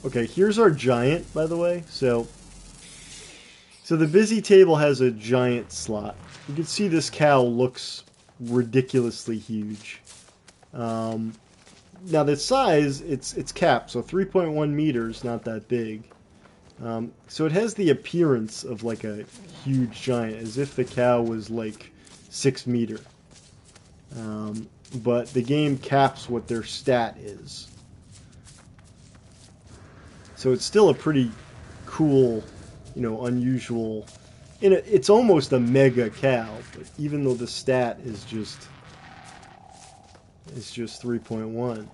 Okay, here's our giant, by the way. So the busy table has a giant slot. You can see this cow looks ridiculously huge. Um, Now the size, it's capped, so 3.1 meters, not that big. So it has the appearance of like a huge giant, as if the cow was like 6 meter. But the game caps what their stat is. So it's still a pretty cool, unusual. It's almost a mega cow, but even though the stat is just 3.1.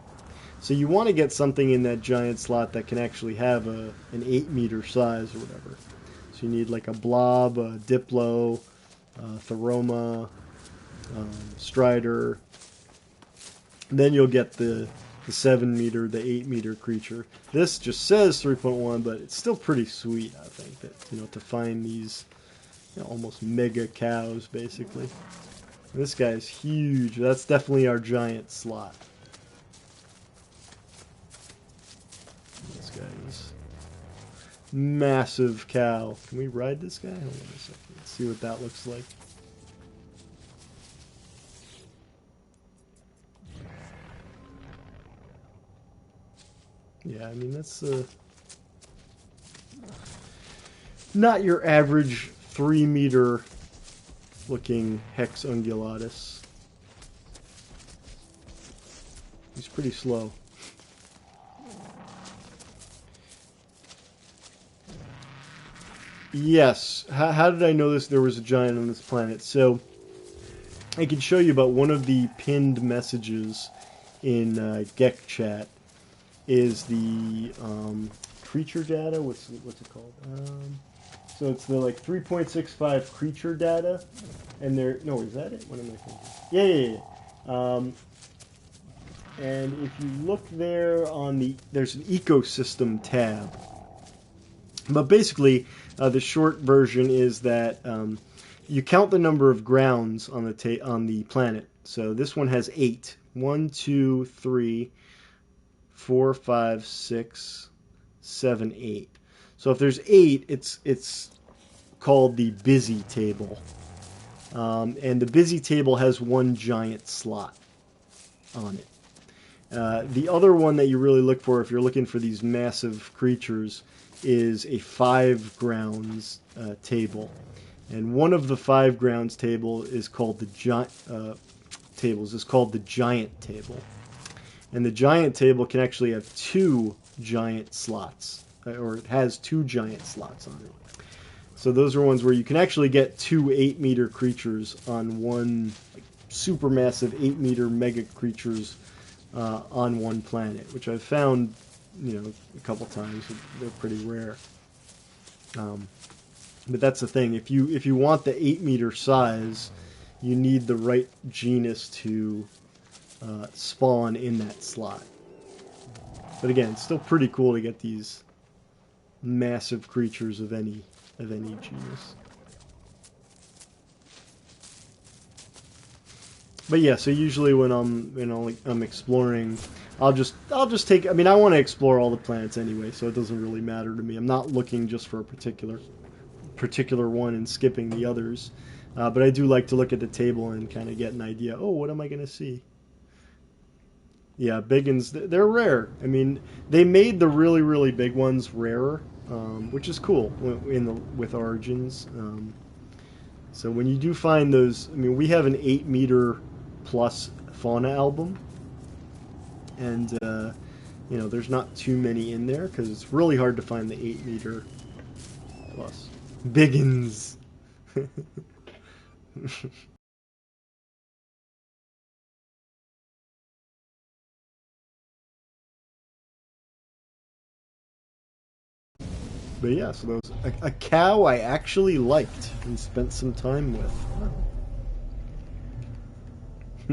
So you want to get something in that giant slot that can actually have an 8 meter size or whatever. So you need like a blob, a diplo, Theroma, Strider. Then you'll get the 7 meter, the 8 meter creature. This just says 3.1, but it's still pretty sweet, I think, that to find these almost mega cows, basically. And this guy is huge. That's definitely our giant slot. This guy is massive cow. Can we ride this guy? Hold on a second. Let's see what that looks like. Yeah, I mean, that's not your average 3 meter looking Hex ungulatus. He's pretty slow. Yes. How did I know there was a giant on this planet? So I can show you about one of the pinned messages in Gek Chat is the creature data. What's it called? So it's the like 3.65 creature data, and no, is that it? What am I thinking? Yeah. And if you look there there's an ecosystem tab. But basically, the short version is that you count the number of grounds on the planet. So this one has 8. 1, 2, 3, 4, 5, 6, 7, 8. So if there's 8, it's called the busy table. And the busy table has one giant slot on it. The other one that you really look for if you're looking for these massive creatures is a 5 grounds table. And one of the 5 grounds table is called the giant table. And the giant table can actually have 2 giant slots, or it has 2 giant slots on it. So those are ones where you can actually get 2 8-meter creatures on one supermassive 8-meter mega creatures on one planet, which I've found, a couple times. They're pretty rare. But that's the thing. If you want the 8-meter size, you need the right genus to spawn in that slot. But again, it's still pretty cool to get these massive creatures of any genus. But yeah, so usually when I'm exploring, I'll just take. I mean, I want to explore all the planets anyway, so it doesn't really matter to me. I'm not looking just for a particular one and skipping the others. But I do like to look at the table and kind of get an idea. Oh, what am I going to see? Yeah, big ones. They're rare. I mean, they made the really really big ones rarer, which is cool with Origins. So when you do find those, I mean, we have an 8-meter plus fauna album, and there's not too many in there because it's really hard to find the 8-meter plus biggins. But yeah, so a cow I actually liked and spent some time with.